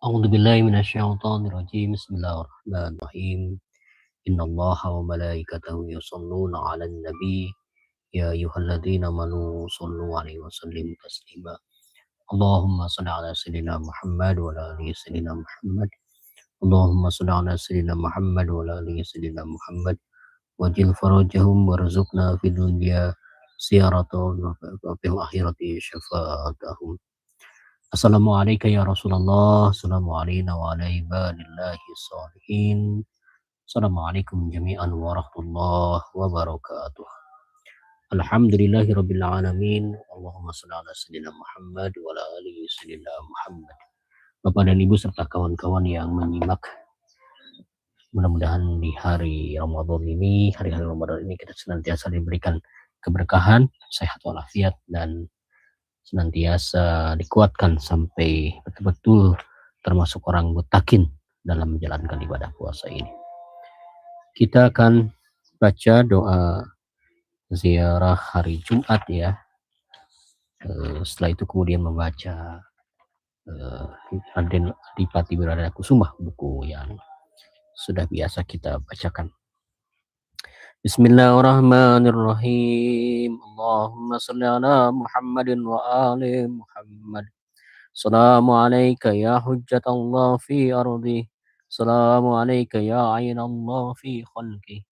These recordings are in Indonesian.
أعوذ بالله من الشيطان الرجيم بسم الله الرحمن الرحيم إن الله وملائكته يصلون على النبي يا أيها الذين آمنوا صلوا عليه وسلموا تسليما اللهم صل على سيدنا محمد وعلى آل سيدنا محمد اللهم صل على سيدنا محمد وعلى آل سيدنا محمد وجل فرجهم وارزقنا في الدنيا زيارتهم وفي الآخرة شفاعتهم. Assalamualaikum ya Rasulullah. Assalamualaikum wa ala ibadillahi sholihin. Assalamualaikum jami'an warahmatullahi wabarakatuh. Alhamdulillahi rabbil alamin. Allahumma shalli ala sayyidina Muhammad wa ala alihi sayyidina Muhammad. Bapak dan Ibu serta kawan-kawan yang menyimak, mudah-mudahan di hari Ramadan ini, hari-hari Ramadan ini kita senantiasa diberikan keberkahan, sehat walafiat, dan senantiasa dikuatkan sampai betul-betul termasuk orang mutakin dalam menjalankan ibadah puasa ini. Kita akan baca doa ziarah hari Jumat ya. Setelah itu kemudian membaca Raden Adipati Wiradakusuma, buku yang sudah biasa kita bacakan. Bismillahirrahmanirrahim. Allahumma salli ala Muhammadin wa ali Muhammad. Assalamualaikum ya hujjatallah fi ardi. Assalamualaikum ya aynallah fi khalqi.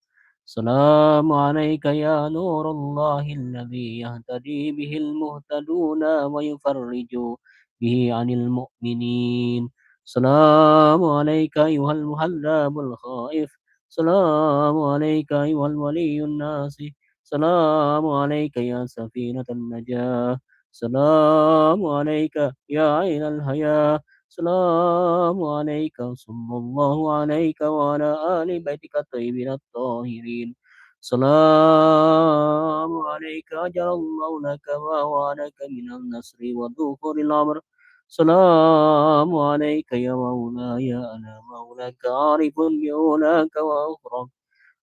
Assalamualaikum ya nurullah alladhi yahtadi bihil muhtaduna wa yufarriju bihi anil mu'minin. Assalamualaikum ayuhal muhallabul khaif. Assalamualaikum ayuhal waliyun nasih. Assalamualaikum ya safinatan najah. Assalamualaikum ya ainal haya. Assalamualaikum sallallahu alaika wa ala ali baitika tayyibin at-tahirin. Assalamualaikum ajalallahu laka wa wa'adaka minan nasri wa dhuhuril amr. Assalamualaikum ya maulaya ana maulaka arifun bi'ulaka wa ukhrak.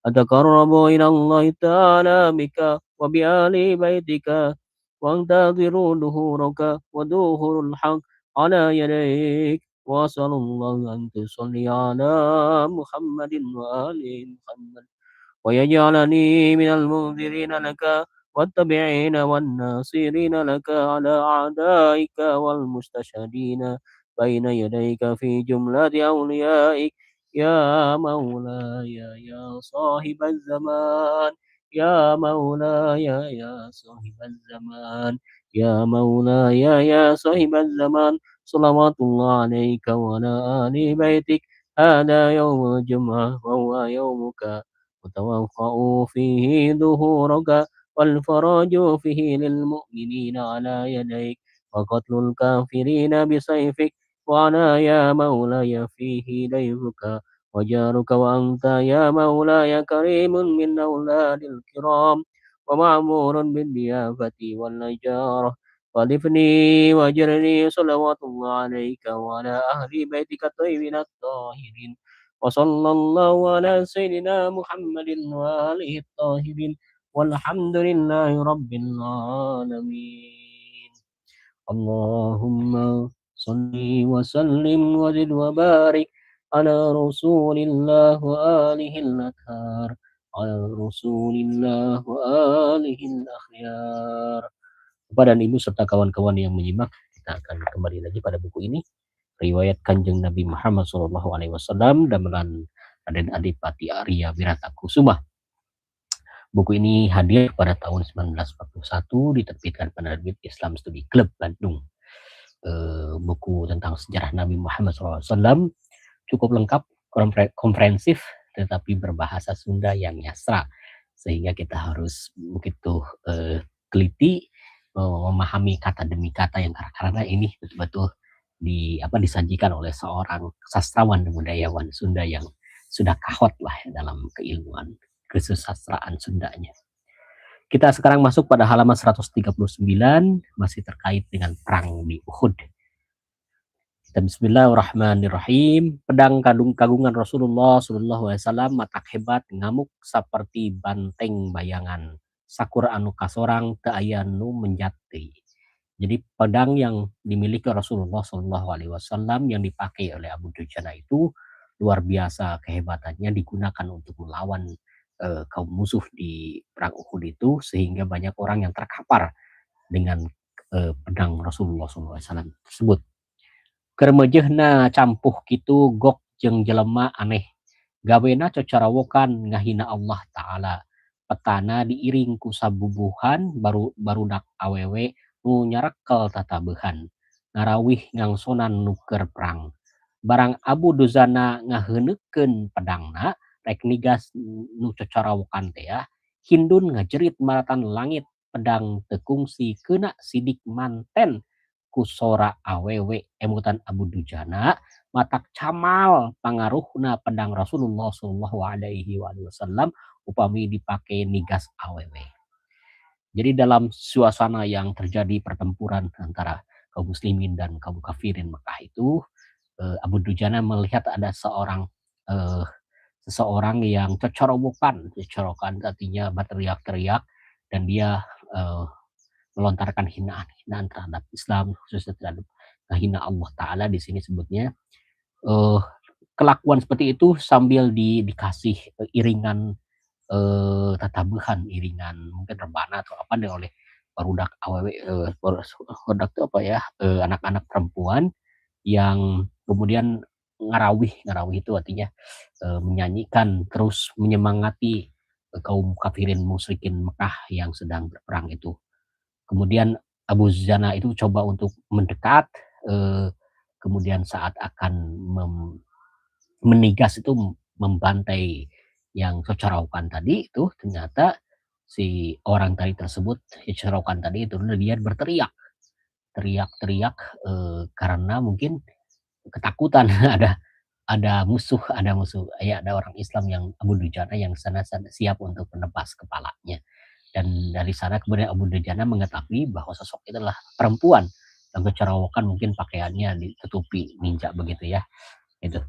Ataqarrabu ila Allah ta'ala bika wa bi'ali baitika وانتظروا ظهورك وظهور الحق على يديك وصلى الله أن تصلي على محمد وآل محمد ويجعلني من المنذرين لك والتابعين والناصرين لك على أعدائك والمستشهدين بين يديك في جملة أوليائك يا مولاي يا صاحب الزمان يا مولاي يا صاحب الزمان يا مولاي يا صاحب الزمان صلوات الله عليك وعلى آل بيتك هذا يوم الجمعة وهو يومك وتوقع فيه ظهورك والفرج فيه للمؤمنين على يديك وقتل الكافرين بسيفك وعلى يا مولاي فيه ديفك وجارك وأنت يا مولاي كريم من أولاد الكرام ومعمور بالضيافة والنجارة ولفني وجرني صلوات الله عليك وعلى أهل بيتك الطيبين الطاهرين وصلى الله على سيدنا محمد وآله الطاهرين والحمد لله رب العالمين. اللهم صل وسلم وزد وبارك على رسول الله وآله الأطهار على رسول الله وآله الأخيار. Bapak dan Ibu serta kawan-kawan yang menyimak, kita akan kembali lagi pada buku ini, riwayat Kanjeng Nabi Muhammad SAW dan Raden Adipati Arya Wiratakusuma. Buku ini hadir pada tahun 1941, diterbitkan penerbit Islam Studi Club Bandung. Buku tentang sejarah Nabi Muhammad SAW cukup lengkap, komprehensif, tetapi berbahasa Sunda yang nyastra, sehingga kita harus begitu teliti memahami kata demi kata yang karena ini betul-betul disajikan oleh seorang sastrawan dan budayawan Sunda yang sudah kahot lah dalam keilmuan kesusastraan Sundanya. Kita sekarang masuk pada halaman 139, masih terkait dengan perang di Uhud. Bismillahirrahmanirrahim. Pedang kagungan Rasulullah SAW matak hebat ngamuk seperti banteng bayangan. Sakur anu kasorang teu aya nu menjati. Jadi pedang yang dimiliki Rasulullah SAW yang dipakai oleh Abu Dujana itu luar biasa kehebatannya, digunakan untuk melawan kaum musuh di perang Uhud itu, sehingga banyak orang yang terkapar dengan pedang Rasulullah SAW tersebut. Kermejehna campuh kitu gok jeung jelema aneh. Gawena cocarawokan ngahina Allah Ta'ala. Petana diiring ku sabubuhan barudak awewe nu nyarekel tatabehan. Ngarawih ngangsonan nuker perang. Barang Abu Duzana ngaheuneukkeun pedangna rek nigas nu cocarawokan teh ya. Hindun ngajerit maratan langit pedang tekungsi kena sidik manten kusora awewe emutan Abu Dujana matak camal pangaruhna pedang Rasulullah Shallallahu Alaihi Wasallam upami dipakai nigas awewe. Jadi dalam suasana yang terjadi pertempuran antara kaum muslimin dan kaum kafirin Mekah itu, Abu Dujana melihat ada eh, seseorang yang cecorokan artinya berteriak-teriak, dan dia eh, melontarkan hinaan-hinaan terhadap Islam, khususnya terhadap hina Allah Ta'ala di sini sebutnya. Eh, Kelakuan seperti itu sambil dikasih iringan tatabuhan, iringan mungkin rebana atau apa deh oleh barudak awewe, barudak itu apa ya, anak-anak perempuan yang kemudian ngarawih itu artinya menyanyikan terus menyemangati kaum kafirin musyrikin Mekah yang sedang berperang itu. Kemudian Abu Zana itu coba untuk mendekat, eh, kemudian saat akan menigas itu membantai yang Cocoraukan tadi itu, ternyata si orang tadi tersebut, Cocoraukan tadi itu dia berteriak, teriak-teriak karena mungkin ketakutan ada musuh ya, ada orang Islam yang Abu Dujana yang sana siap untuk menebas kepalanya. Dan dari sana kemudian Abu Dujana mengetahui bahwa sosok itu adalah perempuan yang kecerawakan, mungkin pakaiannya ditutupi ninja begitu ya, itu.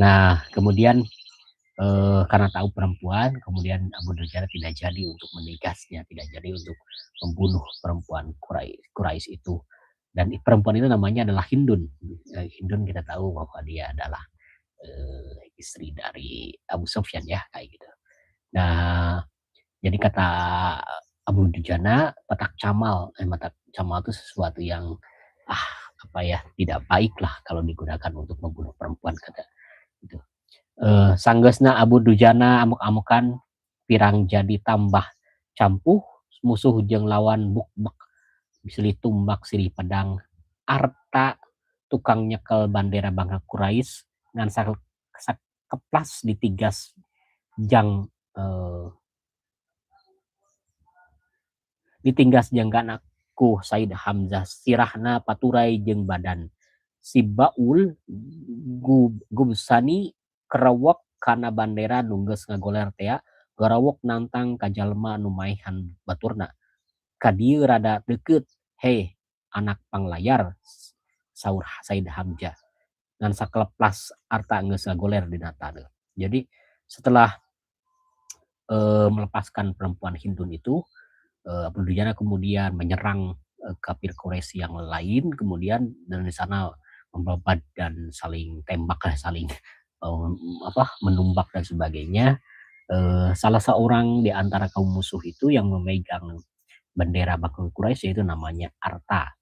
Nah kemudian karena tahu perempuan, kemudian Abu Dujana tidak jadi untuk menigasnya, tidak jadi untuk membunuh perempuan Quraisy itu. Dan perempuan itu namanya adalah Hindun. Hindun kita tahu bahwa dia adalah istri dari Abu Sufyan ya, kayak gitu. Nah, jadi kata Abu Dujana, petak camal, petak camal itu sesuatu yang ah apa ya, tidak baik lah kalau digunakan untuk membunuh perempuan, kata itu. Sanggesna Abu Dujana amuk-amukan pirang jadi tambah campuh musuh jeung lawan bukbek bisli tumbak siri pedang arta tukang nyekel bandera bangga Quraisy ngan keplas ditigas jang ditinggas jangan aku Said Hamzah sirahna paturai jeung badan si Baul Gubsani kerawak karena bandera nungges ngagoler tea garawok nantang kajalma numaihan baturna kadieu rada deket hei anak panglayar saur Said Hamzah ngan sakeleplas arta geus ngagoler dina taneuh. Jadi setelah melepaskan perempuan Hindun itu, Abu Dujana kemudian menyerang kafir Quraisy yang lain, kemudian dari sana membabat dan saling tembak, saling menumbak dan sebagainya. Salah seorang di antara kaum musuh itu yang memegang bendera Bangsa Quraisy yaitu namanya Arta,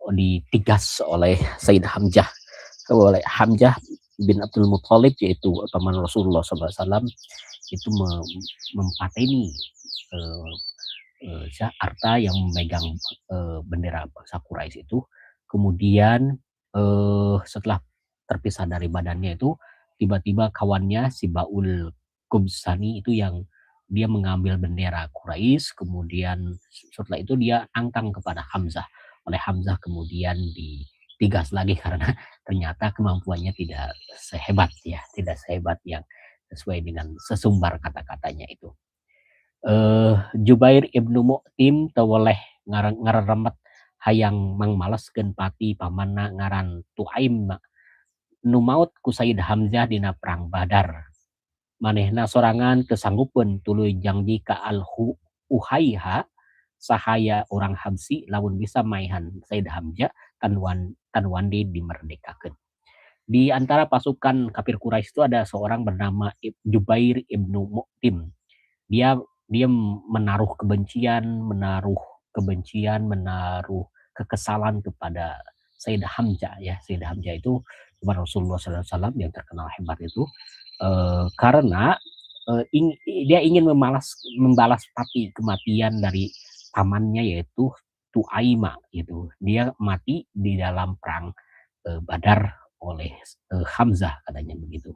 ditigas oleh Said Hamzah, oleh Hamzah bin Abdul Muthalib, yaitu paman Rasulullah SAW, itu mempateni Arta yang memegang bendera bangsa Quraisy itu. Kemudian setelah terpisah dari badannya itu, tiba-tiba kawannya si Baul Qubsani itu yang dia mengambil bendera Quraisy, kemudian setelah itu dia angkang kepada Hamzah. Oleh Hamzah kemudian ditigas lagi karena ternyata kemampuannya tidak sehebat yang sesuai dengan sesumbar kata-katanya itu. Jubair ibnu Mu'tim teweleh ngareremet hayang mangmaleskeun pati pamanna ngaran Tuaim nu maut ku Sayyid Hamzah dina perang Badar. Manehna sorangan teu sanggupeun tuluy janji ka al Uhaiha sahaya orang Habsi lamun bisa maihan Said Hamzah tanwandi dimerdekakan. Di antara pasukan kafir Quraisy itu ada seorang bernama Jubair ibnu Mu'tim. Dia menaruh kekesalan kepada Sayyid Hamzah ya. Sayyid Hamzah itu Rasulullah SAW yang terkenal hebat itu karena dia ingin membalas pati kematian dari pamannya yaitu Tuaima gitu. Dia mati di dalam perang Badar oleh Hamzah katanya begitu.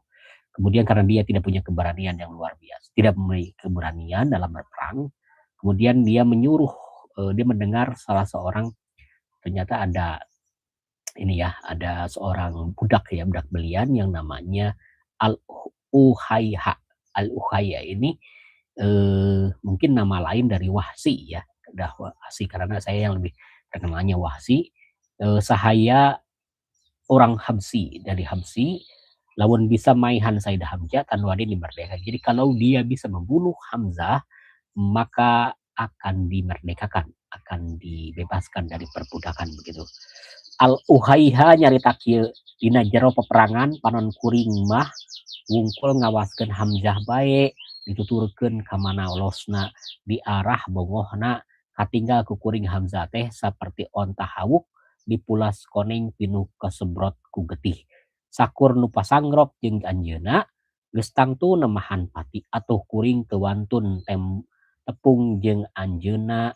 Kemudian karena dia tidak punya keberanian yang luar biasa, tidak memiliki keberanian dalam berperang, kemudian dia dia mendengar salah seorang, ternyata ada seorang budak belian yang namanya Al-Uhayha. Al-Uhayha ini mungkin nama lain dari Wahsi ya. Wahsi karena saya yang lebih terkenalnya Wahsi. Sahaya orang Habsi dari Habsi lawan bisa maihan Said Hamzah tanwadi dimerdekakan. Jadi kalau dia bisa membunuh Hamzah maka akan dimerdekakan, akan dibebaskan dari perbudakan begitu. Al-Uhayha nyarita kieu dina jero peperangan panon kuring mah wungkul ngawaskeun Hamzah bae dituturkeun ka mana olosna di arah bongohna katinggal ku kuring Hamzah teh saperti onta hawuk dipulas koneng pinuh kasebrot ku getih. Sakur nu pasangrok jeung anjeunna geus tangtu nemahan pati atuh kuring teu wantun tepung jeung anjeunna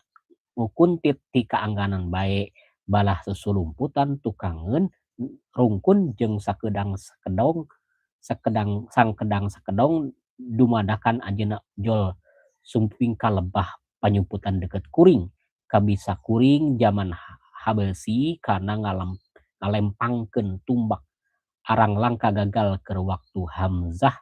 ngukuntit ti kaangganan bae balah sesulumputan tukangeun rungkun jeung sangkedang dumadakan anjeunna jol sumping ka lebah panyumputan deket kuring kabisa kuring zaman Habasi karena ngalempangkeun tumbak arang langka gagal ke waktu Hamzah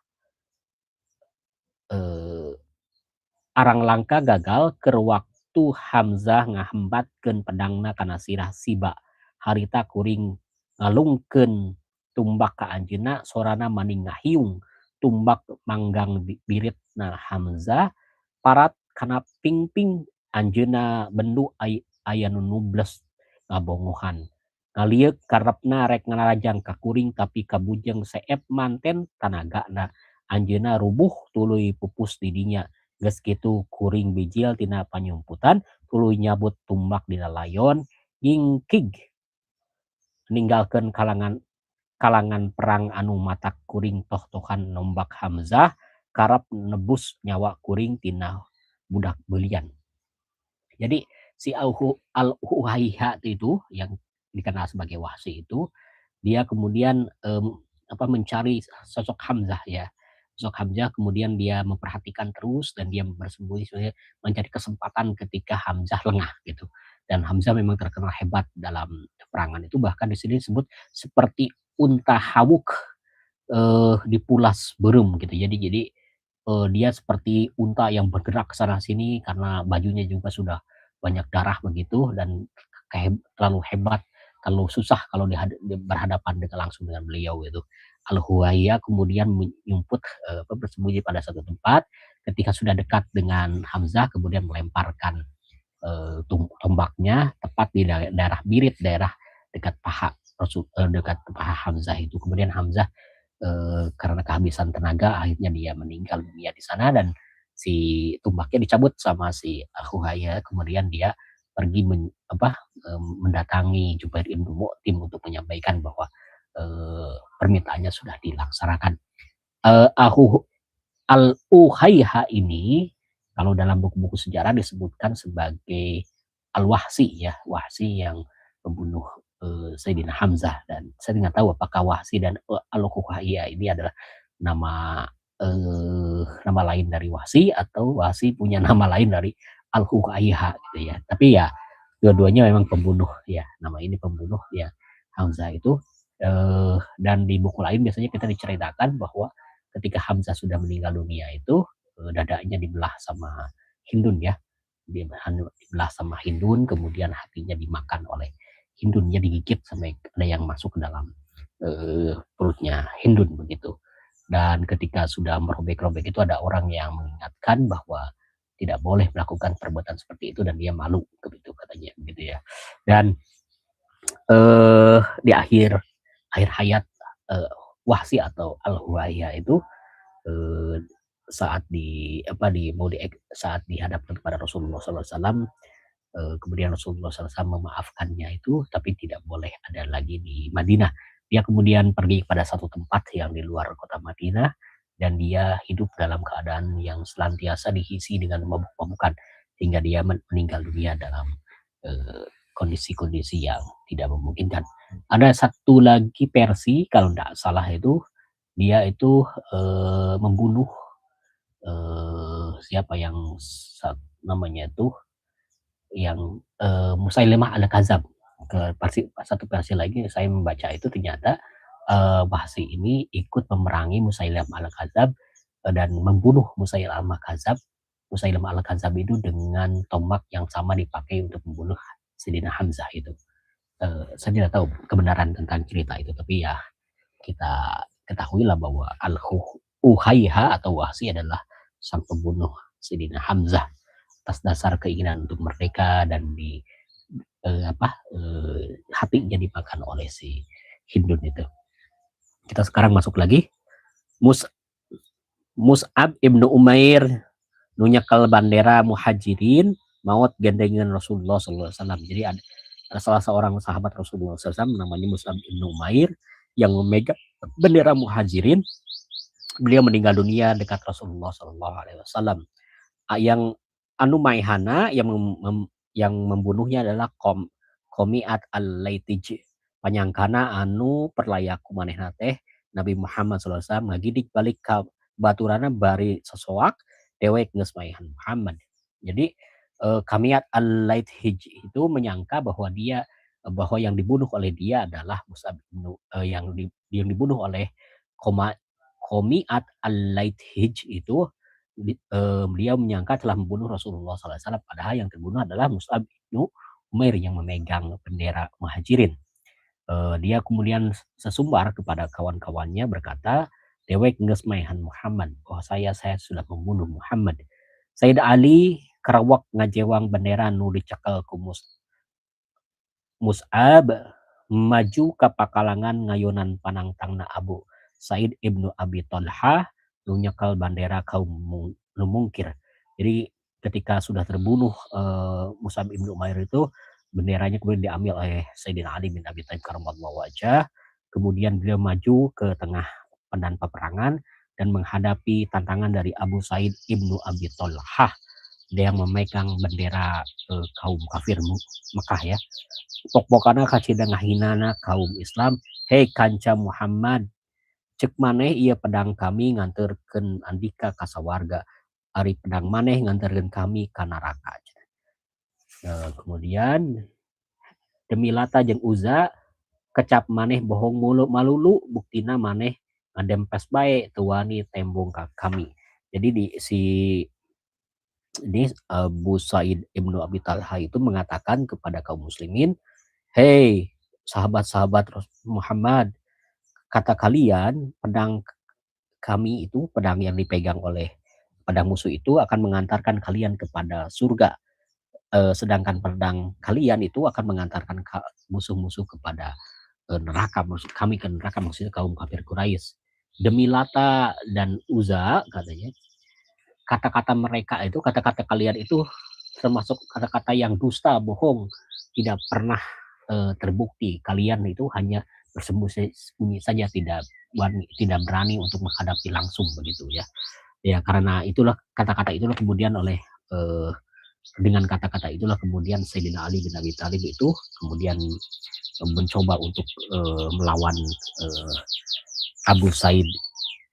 arang langka gagal ke waktu Hamzah ngahambatkeun pedangna kana sirah Siba harita kuring ngalungkeun tumbak ka anjeunna sorana maning ngahiung tumbak manggang biritna Hamzah parat kana pingping anjeunna bendu aya nu nubles ngabongohan ngalieu karepna rek ngarajang ka kuring tapi kabujeng seep manten tanagana anjeunna rubuh tuluy pupus di dinya geus kitu kuring bijil tina panyumputan tuluy nyabut tumbak dina layon ngingkig ninggalkeun kalangan perang anu matak kuring toh-tohan nombak Hamzah karep nebus nyawa kuring tina budak belian. Jadi si Al-Uhayha itu yang dikenal sebagai Wahsi itu dia kemudian mencari sosok Hamzah ya. Sosok Hamzah kemudian dia memperhatikan terus dan dia bersembunyi mencari kesempatan ketika Hamzah lengah gitu. Dan Hamzah memang terkenal hebat dalam peperangan itu, bahkan di sini disebut seperti unta hawuk dipulas berem gitu. Jadi dia seperti unta yang bergerak ke sana sini karena bajunya juga sudah banyak darah begitu dan terlalu hebat, terlalu susah kalau berhadapan langsung dengan beliau gitu. Al-Huwaya kemudian menyumput bersembunyi pada satu tempat. Ketika sudah dekat dengan Hamzah kemudian melemparkan tombaknya tepat di daerah birit, daerah dekat dekat paha Hamzah itu. Kemudian Hamzah karena kehabisan tenaga akhirnya dia meninggal dunia di sana dan si tombaknya dicabut sama si Huhaya. Kemudian dia pergi mendatangi Jubair ibnu Mu'tim untuk menyampaikan bahwa permintaannya sudah dilaksanakan. Al-Uhayha ini kalau dalam buku-buku sejarah disebutkan sebagai Al-Wahsi ya, Wahsi yang membunuh Sayyidina Hamzah, dan saya tidak tahu apakah Wahsi dan Al-Uhayha ini adalah nama nama lain dari Wahsi atau Wahsi punya nama lain dari Al-Uhayha gitu ya. Tapi ya dua-duanya memang pembunuh ya, nama ini pembunuh ya Hamzah itu. Dan di buku lain biasanya kita diceritakan bahwa ketika Hamzah sudah meninggal dunia itu dadanya dibelah sama Hindun ya, dibelah sama Hindun, kemudian hatinya dimakan oleh Hindun, dia digigit sampai ada yang masuk ke dalam perutnya Hindun begitu. Dan ketika sudah merobek-robek itu ada orang yang mengingatkan bahwa tidak boleh melakukan perbuatan seperti itu dan dia malu begitu katanya gitu ya. Dan di akhir hayat Wahsi atau Al-Huwaiyah itu eh, saat di apa di mau di saat dihadapkan kepada Rasulullah SAW, kemudian Rasulullah SAW memaafkannya itu, tapi tidak boleh ada lagi di Madinah. Dia kemudian pergi pada satu tempat yang di luar kota Madinah dan dia hidup dalam keadaan yang senantiasa diisi dengan mabuk-mabukan hingga dia meninggal dunia dalam kondisi-kondisi yang tidak memungkinkan. Ada satu lagi versi kalau tidak salah itu dia itu membunuh siapa yang namanya itu yang Musailimah al-Kadzab. Ke satu versi lagi saya membaca itu ternyata Wahsy ini ikut memerangi Musailimah al-Kadzab dan membunuh Musailimah al-Kadzab itu dengan tombak yang sama dipakai untuk membunuh Sayyidina Hamzah itu. Saya tidak tahu kebenaran tentang cerita itu, tapi ya kita ketahuilah bahwa Al-Uhaiha atau Wahsy adalah sang pembunuh Sayyidina Hamzah atas dasar keinginan untuk merdeka dan hatinya dimakan oleh si Hindun itu. Kita sekarang masuk lagi Mus'ab ibnu Umair nunyakal bandera muhajirin maut gandengan Rasulullah SAW. Jadi ada salah seorang sahabat Rasulullah SAW namanya Mus'ab ibnu Umair yang memegang bendera muhajirin. Beliau meninggal dunia dekat Rasulullah SAW. Yang anu maihana yang membunuhnya adalah Komiat al-Laitij, panyangkana anu perlayaku manehna teh Nabi Muhammad SAW ngagidik balik ka baturana bari sesoak dewek geus maihan Muhammad. Jadi Komiat al-Laitij itu menyangka bahwa yang dibunuh oleh dia adalah Mus'ab yang dibunuh oleh Komiat al-Laitij itu. Beliau menyangka telah membunuh Rasulullah SAW, padahal yang terbunuh adalah Mus'ab bin Umair yang memegang bendera muhajirin. Dia kemudian sesumbar kepada kawan-kawannya berkata, dewek geus maihan Muhammad, saya sudah membunuh Muhammad. Sayyid Ali kerawak ngajewang bendera nu dicekel ku Mus'ab maju ke pakalangan ngayunan panangtangna Abu Said ibnu Abi Thalhah nu nyekal bandera kaum mungkir. Jadi ketika sudah terbunuh Mus'ab ibnu Umair itu, benderanya kemudian diambil oleh Sayyidina Ali bin Abi Thalib karramallahu wajhah. Kemudian beliau maju ke tengah medan peperangan dan menghadapi tantangan dari Abu Said ibnu Abi Thalhah, dia yang memegang bendera kaum kafir Mekah ya. Pokoknya kacida ngahinana kaum Islam, hei kanca Muhammad, cek maneh iya pedang kami nganterkeun andika ka sawarga, ari pedang maneh nganterkeun kami ka neraka. Kemudian demi Lata jeung Uza kecap maneh bohong mulu malulu, buktina maneh ngadempes bae tuani tembung ka kami. Jadi ini Abu Said ibnu Abi Talha itu mengatakan kepada kaum muslimin, hei sahabat-sahabat Muhammad, kata kalian pedang kami itu, pedang yang dipegang oleh pedang musuh itu akan mengantarkan kalian kepada surga, sedangkan pedang kalian itu akan mengantarkan musuh-musuh kepada neraka, kami ke neraka, maksudnya kaum kafir Quraisy. Demi Lata dan Uza katanya, kata-kata mereka itu, kata-kata kalian itu termasuk kata-kata yang dusta, bohong, tidak pernah terbukti. Kalian itu hanya bersembunyi saja, tidak berani untuk menghadapi langsung begitu ya. Ya karena itulah kata-kata itulah kemudian dengan kata-kata itulah kemudian Sayyidina Ali bin Abi Thalib itu kemudian mencoba untuk melawan Abu Said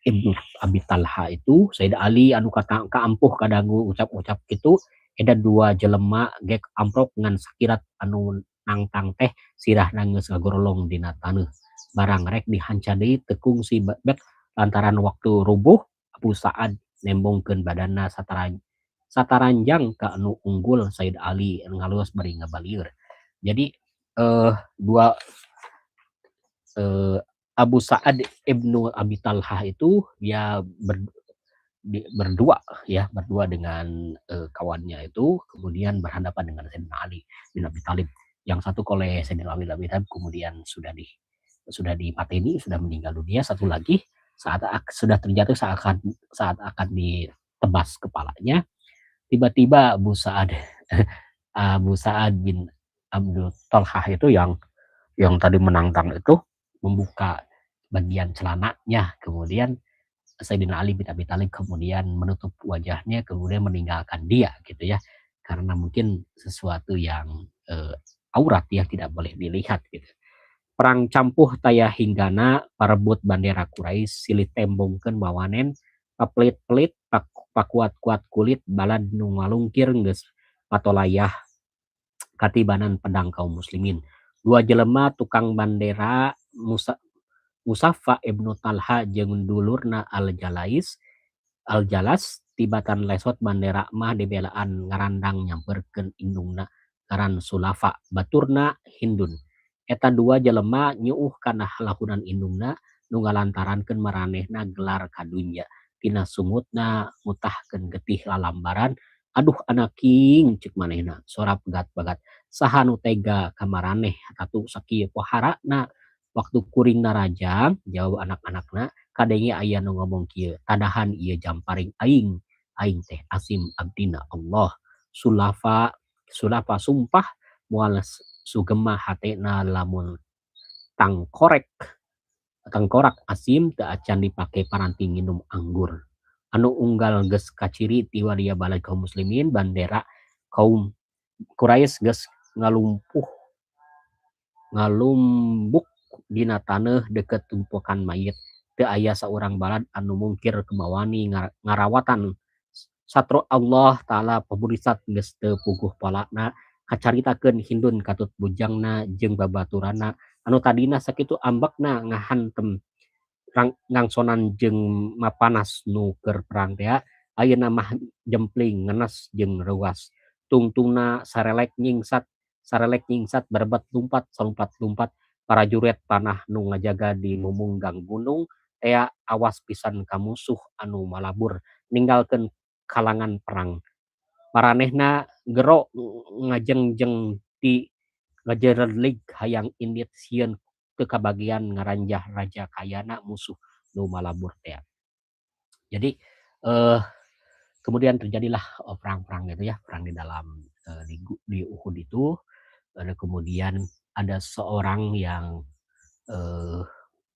ibnu Abi Talha itu. Sayyid Ali anu kaampuh kadanggu ucap-ucap gitu, ada dua jelema gek amprok ngan sakirat anu nangtang teh sirah nangis ngagorolong dina taneuh. Barang rek dihanca deui tekung si bek lantaran waktu rubuh, Abu Sa'ad nembongkeun badanna sataranjang ka anu unggul Sayyid Ali ngalus bari ngabalieur. Jadi dua Abu Sa'ad ibnu Abi Talha itu dia berdua dengan kawannya itu, kemudian berhadapan dengan Sayyidina Ali bin Abi Thalib. Yang satu oleh Sayyidina Ali bin Abi Thalib kemudian sudah dipateni, sudah meninggal dunia. Satu lagi sudah terjatuh saat akan ditebas kepalanya, tiba-tiba Abu Sa'ad bin Abdul Talhah itu yang tadi menantang itu membuka bagian celananya, kemudian Sayyidina Ali bin Abi Thalib kemudian menutup wajahnya, kemudian meninggalkan dia gitu ya, karena mungkin sesuatu yang aurat yang tidak boleh dilihat gitu. Perang campuh taya hinggana parebut bandera Quraisy silih tembongkeun mawanen papelit-pelit pakuat-kuat kulit balad nu ngalungkir geus patolayah katibanan pedang kaum muslimin. Dua jelema tukang bandera Musafa ibnu Talha jeung dulurna Al-Jalas tibatan lesot bandera mah dibelaan ngarandang nyamperkeun indungna ngaran Sulafa baturna Hindun. Eta dua jelema nyuuh kana lahunan indungna nu ngalantarankeun maranehna gelar kadunya. Tina sumutna mutahkeun getih lalambaran. Aduh anaking cek manehna sora pegat-pegat. Saha nu tega ka maraneh atuh sakieu paharana waktu kuring narajang jauh anak-anakna kadenge aya nu ngomong kieu tadahan ieu jamparing aing teh Asim abdina Allah Sulafa sumpah moal sugema hatena lamun tangkorak Asim teu acan dipake paranti nginum anggur anu unggal geus kaciri ti wadia balad kaum muslimin bandera kaum Quraisy geus ngalumbuk dina taneuh deket tumpukan mayit teu aya saurang balad anu mungkir kemawani ngarawatan satro Allah taala paburisat geus teu puguh palana kacaritakeun Hindun katut bujangna jeung babaturana anu tadina sakitu ambekna ngahantem ngangsonan jeung mapanas nu keur perang teh ayeuna mah jempling ngenes jeung reuas tungtungna sarelek nyingsat berebet lumpat prajurit panah nu ngajaga di mumunggang gunung tea awas pisan ka musuh anu malabur ninggalkeun kalangan perang maranehna gero ngajengjeng ti ngajerelig hayang indit sieun teu kabagian ngaranjah raja kayana musuh nu malabur tea. Jadi kemudian terjadilah perang-perang gitu ya, perang di dalam di Uhud itu. Kemudian ada seorang yang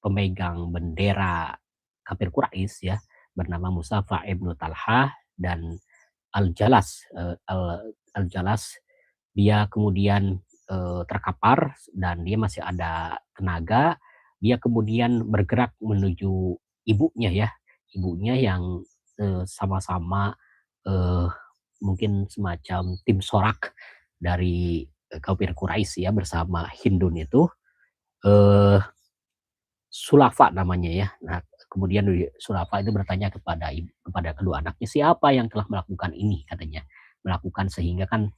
pemegang bendera kafir Quraisy ya bernama Musafa ibnu Talha dan Al-Jalas dia kemudian terkapar dan dia masih ada tenaga, dia kemudian bergerak menuju ibunya yang sama-sama mungkin semacam tim sorak dari kafir Quraisy ya bersama Hindun itu Sulafa namanya ya. Nah, kemudian Sulafa itu bertanya kepada kedua anaknya siapa yang telah melakukan ini katanya. Melakukan sehingga kan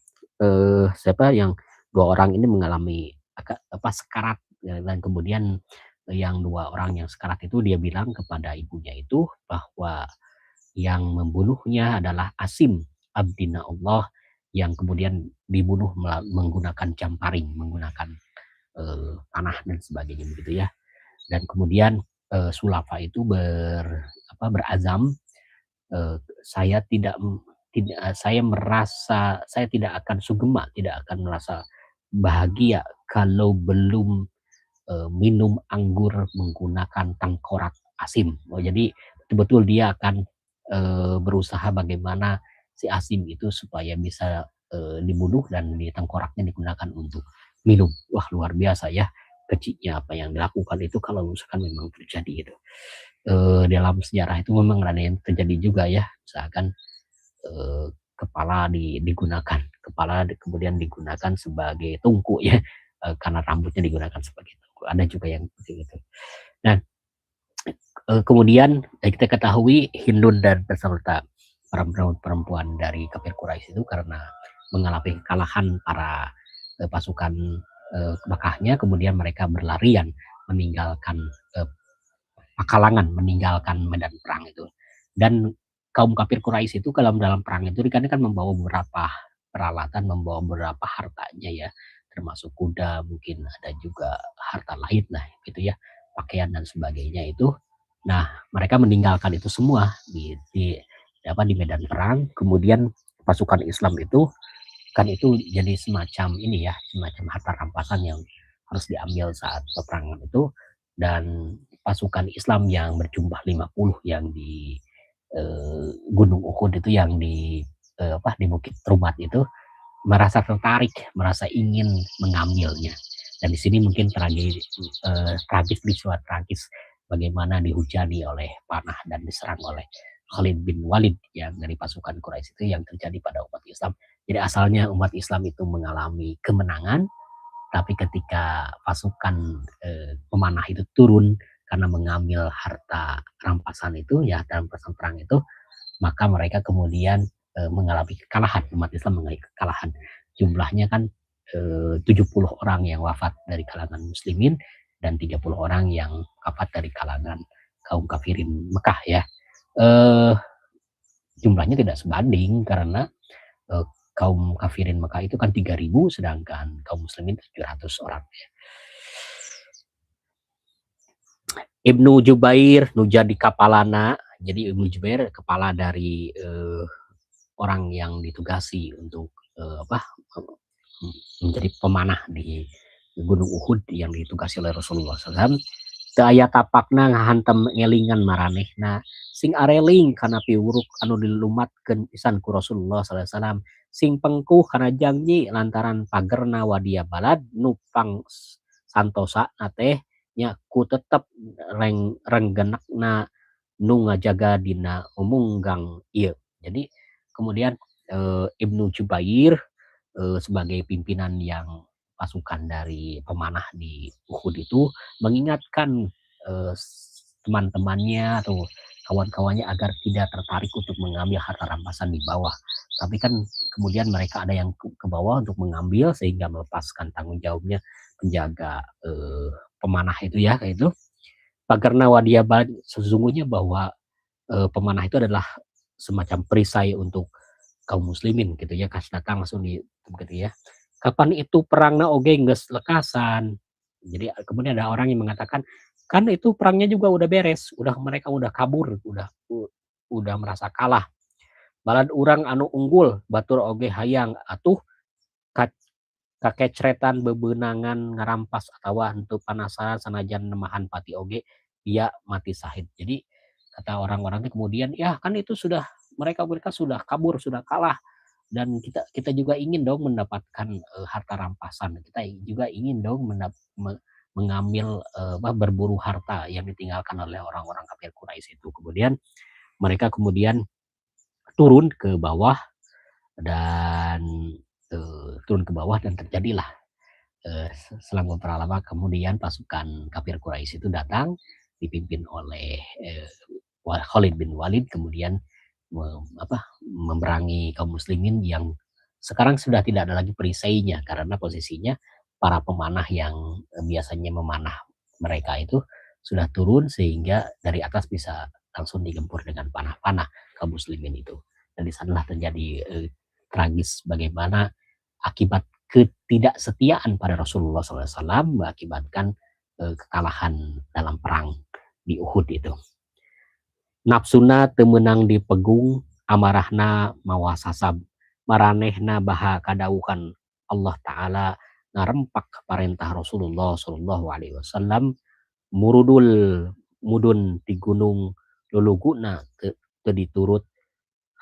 siapa yang dua orang ini mengalami sekarat ya, dan kemudian yang dua orang yang sekarat itu dia bilang kepada ibunya itu bahwa yang membunuhnya adalah Asim abdina Allah yang kemudian dibunuh menggunakan jamparing, menggunakan panah dan sebagainya begitu ya. Dan kemudian Sulafa itu berazam saya tidak akan sugema, tidak akan merasa bahagia kalau belum minum anggur menggunakan tangkorak Asim. Jadi betul-betul dia akan berusaha bagaimana si Asim itu supaya bisa dibunuh dan di tangkoraknya digunakan untuk minum. Wah luar biasa ya kecilnya apa yang dilakukan itu kalau misalkan memang terjadi itu. Dalam sejarah itu memang ada yang terjadi juga ya, misalkan kepala kemudian digunakan sebagai tungku ya, karena rambutnya digunakan sebagai tungku. Ada juga yang seperti itu. Nah, kemudian kita ketahui Hindun dan peserta perempuan dari kafir Quraisy itu karena mengalami kekalahan para pasukan Makkahnya, kemudian mereka berlarian meninggalkan Pakalangan, meninggalkan medan perang itu. Dan kaum kafir Quraisy itu dalam perang itu kan membawa beberapa peralatan, membawa beberapa hartanya ya, termasuk kuda, mungkin ada juga harta lain lah gitu ya, pakaian dan sebagainya itu. Nah, mereka meninggalkan itu semua di medan perang. Kemudian pasukan Islam itu kan itu jadi semacam ini ya, semacam harta rampasan yang harus diambil saat peperangan itu. Dan pasukan Islam yang berjumlah 50 yang di Gunung Uhud itu, yang di Bukit Rubat itu, merasa tertarik, merasa ingin mengambilnya. Dan di sini mungkin tragis, visual tragis bagaimana dihujani oleh panah dan diserang oleh Khalid bin Walid yang dari pasukan Quraisy itu, yang terjadi pada umat Islam. Jadi asalnya umat Islam itu mengalami kemenangan, tapi ketika pasukan pemanah itu turun karena mengambil harta rampasan itu ya dalam perang itu, maka mereka kemudian mengalami kekalahan. Umat Islam mengalami kekalahan. Jumlahnya kan 70 orang yang wafat dari kalangan muslimin dan 30 orang yang wafat dari kalangan kaum kafirin Mekah ya. Jumlahnya tidak sebanding karena kaum kafirin Mekah itu kan 3.000, sedangkan kaum muslimin 700 orang. Ibnu Jubair nu jadi kapalana. Jadi Ibnu Jubair kepala dari orang yang ditugasi untuk menjadi pemanah di Gunung Uhud yang ditugasi oleh Rasulullah SAW. Teu aya tapakna ngahantem ngelingan maranehna sing areling kana piwuruk anu dilumatkeun pisan ku Rasulullah SAW, sing pengkuh kana janji lantaran pagerna wadia balad nupang santosa teh nya ku tetep renggenekna nu ngajaga dina umunggang ieu. Jadi kemudian Ibnu Jubair sebagai pimpinan yang pasukan dari pemanah di Uhud itu mengingatkan teman-temannya atau kawan-kawannya agar tidak tertarik untuk mengambil harta rampasan di bawah. Tapi kan kemudian mereka ada yang ke bawah untuk mengambil sehingga melepaskan tanggung jawabnya menjaga pemanah itu ya, kayak itu. Pagarna wadiabat, sesungguhnya bahwa pemanah itu adalah semacam perisai untuk kaum muslimin gitu ya, kas datang langsung di gitu ya. Kapan itu perangna oge geus lekasan. Jadi kemudian ada orang yang mengatakan, kan itu perangnya juga udah beres, mereka udah kabur, udah merasa kalah. Balad urang anu unggul, batur oge hayang atuh kakecretan bebenangan ngarampas atawa henteu panasaran sanajan nemahan pati oge dia mati sahid. Jadi kata orang-orang itu kemudian, ya kan itu sudah mereka sudah kabur, sudah kalah, dan kita juga ingin dong mendapatkan harta rampasan. Kita juga ingin dong mengambil berburu harta yang ditinggalkan oleh orang-orang kafir Quraisy itu. Kemudian mereka kemudian turun ke bawah dan terjadilah selang beberapa lama kemudian pasukan kafir Quraisy itu datang dipimpin oleh Khalid bin Walid, kemudian memerangi kaum muslimin yang sekarang sudah tidak ada lagi perisainya karena posisinya para pemanah yang biasanya memanah mereka itu sudah turun sehingga dari atas bisa langsung digempur dengan panah-panah kaum muslimin itu. Dan di sanalah terjadi tragis bagaimana akibat ketidaksetiaan pada Rasulullah SAW mengakibatkan kekalahan dalam perang di Uhud itu. Nafsuna temenang dipegung, amarahna mawa sasab, maranehna baha kadaukan Allah Ta'ala ngarempak parentah Rasulullah SAW mudun di gunung luluguna te diturut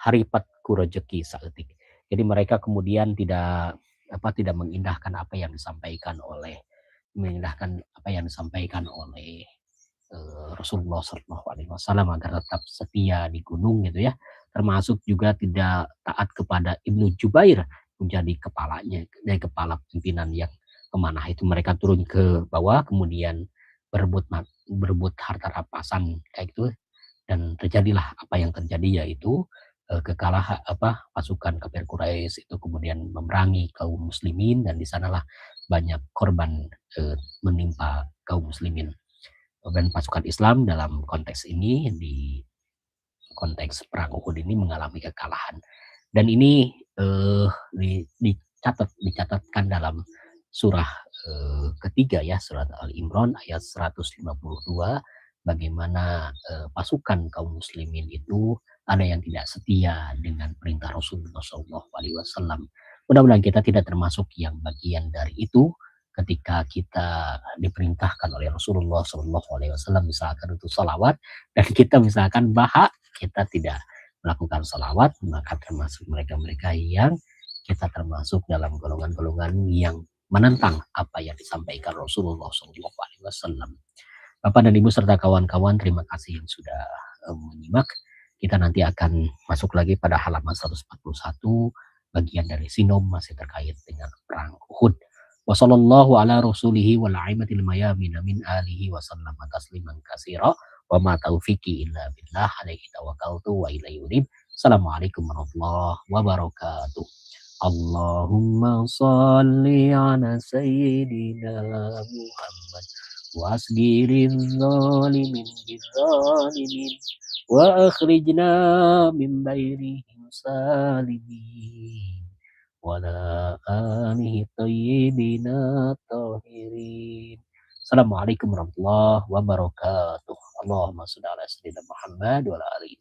haripat ku rejeki saeutik. Jadi mereka kemudian tidak mengindahkan apa yang disampaikan oleh Rasulullah SAW agar tetap setia di gunung gitu ya, termasuk juga tidak taat kepada Ibnu Jubair menjadi kepala pimpinan yang pemanah itu. Mereka turun ke bawah kemudian berebut harta rampasan kayak itu, dan terjadilah apa yang terjadi, yaitu pasukan kafir Quraisy itu kemudian memerangi kaum muslimin, dan di sanalah banyak korban menimpa kaum muslimin. Dan pasukan Islam dalam konteks ini konteks perang Uhud ini mengalami kekalahan. Dan ini dicatatkan dalam surah ketiga ya, surat Al-Imran ayat 152, bagaimana pasukan kaum muslimin itu ada yang tidak setia dengan perintah Rasulullah SAW. Mudah-mudahan kita tidak termasuk yang bagian dari itu ketika kita diperintahkan oleh Rasulullah SAW misalkan untuk salawat dan kita misalkan kita tidak melakukan salawat, maka termasuk mereka-mereka yang kita termasuk dalam golongan-golongan yang menentang apa yang disampaikan Rasulullah SAW. Bapak dan Ibu serta kawan-kawan, terima kasih yang sudah menyimak. Kita nanti akan masuk lagi pada halaman 141, bagian dari sinom masih terkait dengan perang Uhud. Wassallallahu ala rasulihi wal aimatil mayamin min alihi wa sallama tasliman katsira wa ma taufiqi illa billah alaihi tawakkaltu wa ilaihi unib. Assalamualaikum warahmatullahi wabarakatuh. Allahumma salli ala sayyidina Muhammad wasgirin zalimin bizzalimin wa akhrijna min bainihim salimin wa la alihi tayyibina tahirin. Assalamualaikum warahmatullahi wabarakatuh. Allahumma salli ala sayyidina Muhammad wa ala alihi